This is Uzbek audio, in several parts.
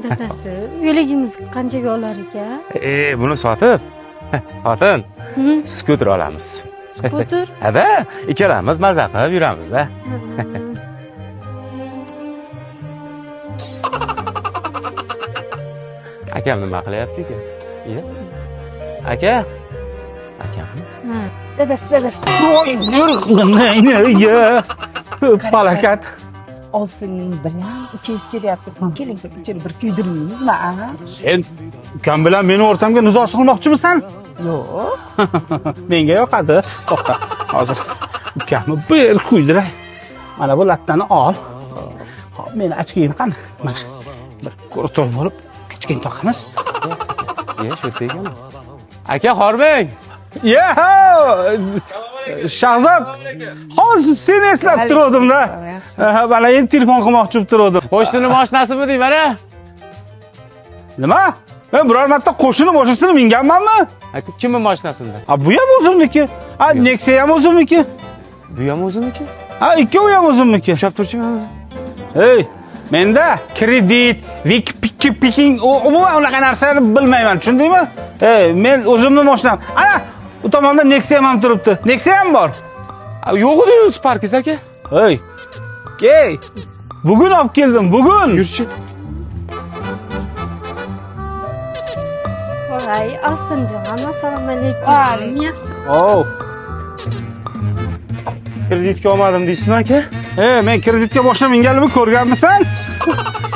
Dadasi, uyligimiz qanchaga olar ekan? Buni sotib, xotin, skuter olamiz. Skuter? Ha, ikkalamiz maza qilib yuramiz-da. Akam nima qilyapti-ku? Aka? Akammi? Dadasi. Falokat. Ovsining bilan ukangiz kelyapti. Keling, ichini bir kuydirmaymizmi, a? Sen ukam bilan meni o'rtamga nizo solmoqchimisan? Yo'q. Menga yoqadi. To'xta. Hozir ukamni bir kuydiray. Mana bu lattani ol. Hop, meni ochkayim qani? Mana bir ko'rto'l bo'lib, kichkina toqamiz. Shu ekanmi? Aka, Xorbek. Shahzod, hozir seni eslab turdim-da. Mana endi telefon qilmoqchi bo'lib turdim. Qo'shnini mashinasimi deyman-a? Nima? Men biror marta qo'shini mashinasini minganmanmi? Aka, kimning mashinasi unda? Bu ham o'zimniki. Nexia ham o'zimniki. Bu ham o'zimniki? Ikkovi ham o'zimniki. Ushlab turchiman. Hey, menda kredit, piking, umuman unaqa narsalarni bilmayman, tushundingmi? Men o'zimning mashinam. Ana, u tomonda Nexia ham turibdi. Nexia ham bor. Yo'q edi, Sparkis aka. Hey. Key. Bugun olib keldim, bugun. Yurchi. Voy, Osimjon, assalomu alaykum. Yaxshi. Kreditga olmadim deysizmi aka? Men kreditga boshqa minganimni ko'rganmisan?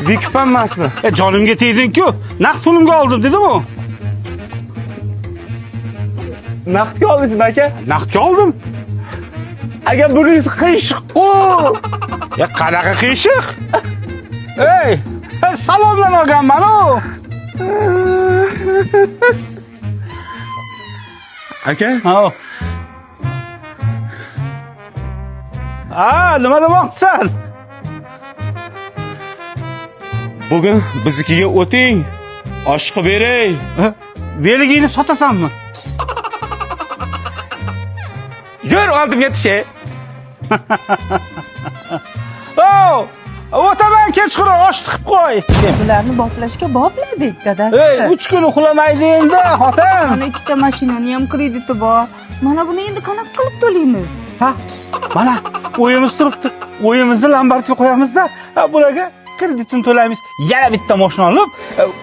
Vikpan emasmi? Jonimga tegding-ku. Naqd pulimga oldim dedim-ku. Naqdga oldingizmi aka? Naqdga oldim. Aka, buningiz qiyshiq-ku. Qanaqa qiyshiq? Ey, salomdan olganman-ku. Aka? Nima demoqchisan? Bugun biznikiga o'ting. Osh qilib beray. Veligingni sotasanmi? Yur, oldimga tushay. O'taman kechqurun osh tiqib qo'y. Bularni boplashga bopladik, dadasi. 3 kun uxlamaydi endi, xotin. Mana ikkita mashinani ham krediti bor. Mana buni endi qanaqa qilib to'laymiz? Mana o'yimiz turibdi. O'yimizni lombardga qo'yamiz-da, bularga kreditini to'laymiz. Yana bitta mashina olib,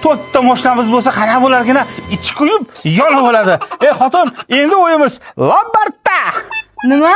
4 ta mashinamiz bo'lsa qanaqa bo'larkan? Ichi kuyib, yonib oladi. Xotin, endi o'yimiz lombardda. Nima?